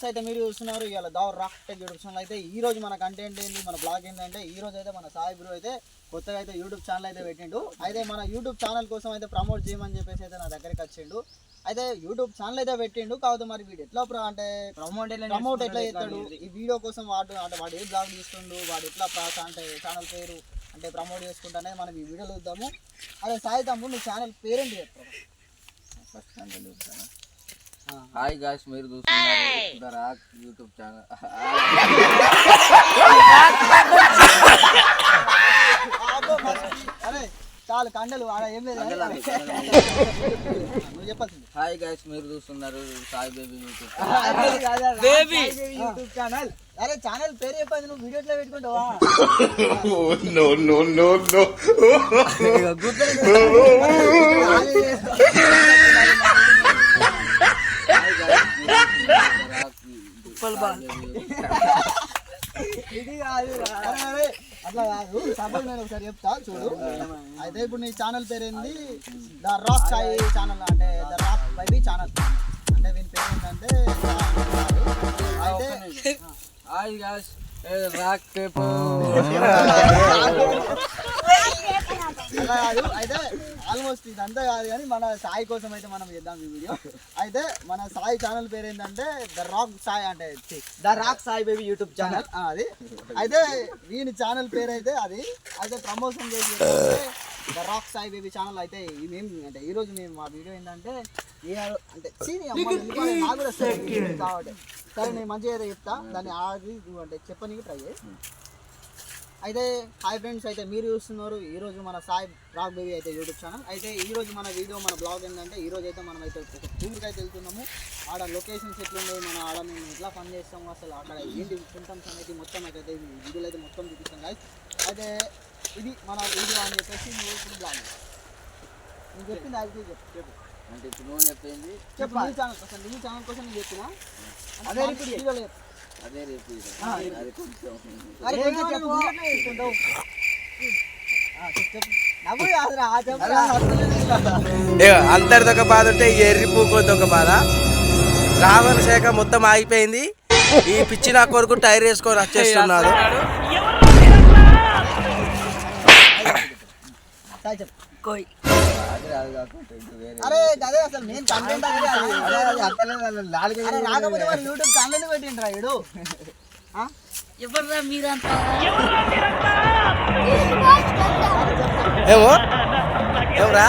అయితే మీరు చూస్తున్నారు ఇవాళ the rock tech YouTube channel అయితే ఈ రోజు మన కంటెంట్ ఏంటి మన బ్లాగ్ ఏంటంటే ఈ రోజు అయితే మన సాయి బ్రో అయితే కొత్తగా అయితే యూట్యూబ్ ఛానల్ అయితే పెట్టిండు. అయితే మన యూట్యూబ్ ఛానల్ కోసం అయితే ప్రమోట్ చేయమని చెప్పేసి అయితే నా దగ్గరికి వచ్చిండు. అయితే యూట్యూబ్ ఛానల్ అయితే పెట్టిండు. కాకపోతే మరి వీడు ఎట్లా అంటే ప్రమోట్ ఎట్లా చేస్తాడు ఈ వీడియో కోసం వాడు ఏ బ్లాగ్ తీస్తుండు, వాడు ఎట్లా అంటే ఛానల్ పేరు అంటే ప్రమోట్ చేసుకుంటా అనేది మనం ఈ వీడియోలో చూద్దాము. అదే సాయి తమ్ముడు నీ ఛానల్ పేరేంటి చెప్తాను. హాయ్ గాయ్స్, మీరు చూస్తున్నారు ద రాక్ యూట్యూబ్ ఛానల్. అరే చాలు కండలు ఏం లేదు నువ్వు చెప్పాల్సింది. హాయ్ గాయ్స్, మీరు చూస్తున్నారు సాయి బేబీ యూట్యూబ్ ఛానల్. అరే ఛానల్ పేరు చెప్పండి, నువ్వు వీడియో ఎట్లా పెట్టుకుంటావా? ఇది కాదు అట్లా కాదు. సపోజ్ నేను ఒకసారి చెప్తా చూడు. అయితే ఇప్పుడు నీ ఛానల్ పేరేంది? ద రాక్ సాయి ఛానల్ అంటే ద రాక్ బేబీ ఛానల్ అంటే వీని పేరు ఏంటంటే అయితే హాయ్ గాయ్స్ రాక్ పేపర్ అలా కాదు. అయితే ఆల్మోస్ట్ ఇదంతా కాదు కానీ మన సాయి కోసం అయితే మనం చేద్దాం ఈ వీడియో. అయితే మన సాయి ఛానల్ పేరు ఏంటంటే ద రాక్ సాయి అంటే the rock Sai baby YouTube channel అది. అయితే వీని ఛానల్ పేరు అయితే అది అయితే ప్రమోషన్ చేసి the rock Sai baby channel. అయితే మేము అంటే ఈరోజు మేము మా వీడియో ఏంటంటే అంటే నాకు కూడా కాబట్టి సరే నేను మంచిగా అయితే చెప్తా దాన్ని ఆడి అంటే చెప్పనీకి ట్రై చేయి. అయితే హాయ్ ఫ్రెండ్స్, అయితే మీరు చూస్తున్నారు ఈరోజు మన సాయి రాక్ బేబీ అయితే యూట్యూబ్ ఛానల్. అయితే ఈరోజు మన వీడియో మన బ్లాగ్ ఏంటంటే ఈరోజు అయితే మనం అయితే ఒక టూర్కి అయితే వెళ్తున్నాము. ఆడ లొకేషన్స్ ఎట్లున్నాయి, మన ఆడ మేము ఎట్లా పని చేస్తాము, అసలు అక్కడ ఏంటి సింటమ్స్ అనేది మొత్తం అయితే వీడియోలో అయితే మొత్తం చూపిస్తాం గాయ్స్. అయితే ఇది మన వీడియో అని చెప్పేసి నువ్వు ఇప్పుడు బ్లాగ్ నేను చెప్పింది అది చెప్పు అంటే ఇప్పుడు నువ్వు చెప్పింది చెప్పు. నీ ఛానల్ కోసం నేను చెప్పిన అదే ఇప్పుడు వీడియోలో చెప్పు. అదే రేపు అంతటిది ఒక బాధ ఉంటే ఎర్రి పూకొద్ది ఒక బాధ. రావణ శాఖ మొత్తం ఆగిపోయింది. ఈ పిచ్చి నా కొరకు టైర్ వేసుకొని వచ్చేస్తున్నాడు. అరే అదే అసలు నేను కంటెంట్ రాకపోతే మరి యూట్యూబ్ ఛానల్ పెట్టిండ్రా వీడు. ఎవర్రా మీరంతా? ఏమో ఏమరా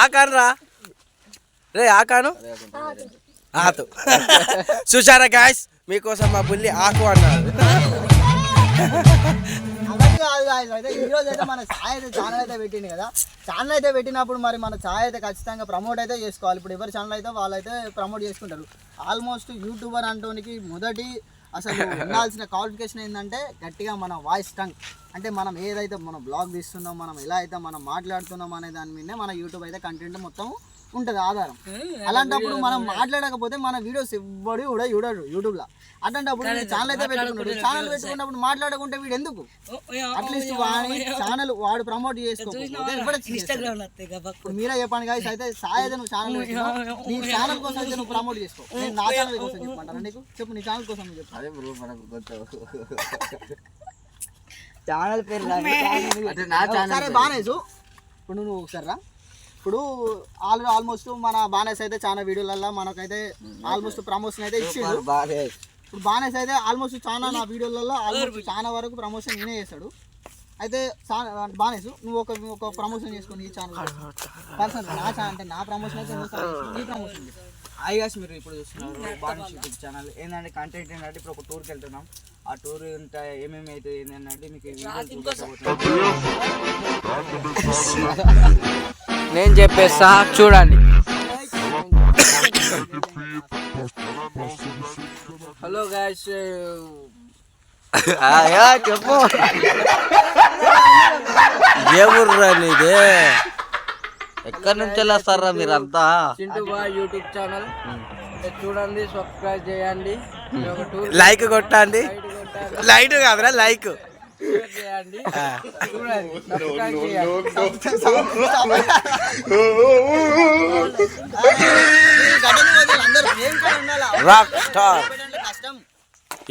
ఆకాన్రా రే ఆకాను ఆతు చూసారా గాయ్స్, మీకోసం మా బుల్లి ఆకు అన్నారు. అయితే ఈరోజు అయితే మన ఛాయ్ అయితే ఛానల్ అయితే పెట్టింది కదా. ఛానల్ అయితే పెట్టినప్పుడు మరి మన ఛాయ్ అయితే ఖచ్చితంగా ప్రమోట్ అయితే చేసుకోవాలి. ఇప్పుడు ఎవరి ఛానల్ అయితే వాళ్ళైతే ప్రమోట్ చేసుకుంటారు. ఆల్మోస్ట్ యూట్యూబర్ అంటోనికి మొదటి అసలు ఉండాల్సిన క్వాలిఫికేషన్ ఏంటంటే గట్టిగా మన వాయిస్ టంగ్ అంటే మనం ఏదైతే మనం బ్లాగ్ తీస్తున్నాం, మనం ఎలా అయితే మనం మాట్లాడుతున్నాం అనే దాని మీదనే మన యూట్యూబ్ అయితే కంటెంట్ మొత్తం ఉంటుంది ఆధారం. అలాంటప్పుడు మనం మాట్లాడకపోతే మన వీడియోస్ ఎవ్వడు కూడా చూడడు యూట్యూబ్లో. అట్లాంటప్పుడు ఛానల్ అయితే పెట్టుకున్నాడు. ఛానల్ పెట్టుకున్నప్పుడు మాట్లాడకుంటే వీడు ఎందుకు అట్లీస్ట్ వాడి ఛానల్ వాడు ప్రమోట్ చేసుకోకపోతే మీరే చెప్పండి గాయ్స్. అయితే సాయి అయితే నువ్వు ఛానల్ నీ ఛానల్ కోసం అయితే నువ్వు ప్రమోట్ చేసుకో. నేను నా ఛానల్ కోసం చెప్పమంటాను నీకు. చెప్పు నీ ఛానల్ కోసం నువ్వు చెప్పు. అదే బ్రో మనకు ఛానల్ పేరు సరే బానేసు. ఇప్పుడు నువ్వు ఒకసారి రా. ఇప్పుడు ఆల్మోస్ట్ మన బానేస్ అయితే చాలా వీడియోలలో మనకైతే ఆల్మోస్ట్ ప్రమోషన్ అయితే ఇచ్చిండు. ఇప్పుడు బానేస్ అయితే ఆల్మోస్ట్ చాలా నా వీడియోలలో ఆల్మోస్ట్ చాలా వరకు ప్రమోషన్ నేనే చేస్తాడు. అయితే బానేసు నువ్వు ఒక ప్రమోషన్ చేసుకుని ఈ ఛానల్ పర్సనల్ నా ఛానల్ అంటే నా ప్రమోషన్ అయితే ఈ ప్రమోషన్. హాయ్ గాయ్స్, మీరు ఇప్పుడు చూస్తున్నారు బానేస్ యూట్యూబ్ ఛానల్. ఏంటంటే కంటెంట్ ఏంటంటే ఇప్పుడు ఒక టూర్కి వెళ్తున్నాం. ఆ టూర్ ఇంత ఏమేమి అయితే ఏంటంటే మీకు నేను చెప్పేస్తా చూడండి. హలో గాయ్స్, చెప్పు ఏముర్రా నీదే? ఎక్కడి నుంచి వెళ్ళొస్తారా మీరంతా? చింటూ బాయ్ యూట్యూబ్ ఛానల్ చూడండి, సబ్స్క్రైబ్ చేయండి, లైక్ కొట్టండి. లైట్ కాదురా లైక్ చేయండి, చూడండి, సబ్స్క్రైబ్ చేయండి. రాక్ స్టార్ కష్టం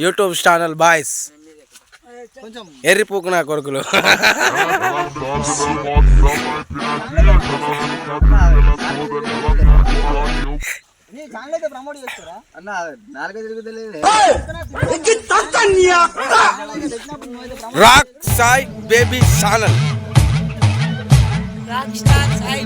యూట్యూబ్ ఛానల్ బాయ్స్ కొంచెం ఎర్రి పూకు నా కొడుకులు. నీ ఛానల్ అయితే ప్రమోట్ చేస్తారా అన్న నాలుగైదు తిరుగుతలేదు rock Sai baby channel. Rock star Sai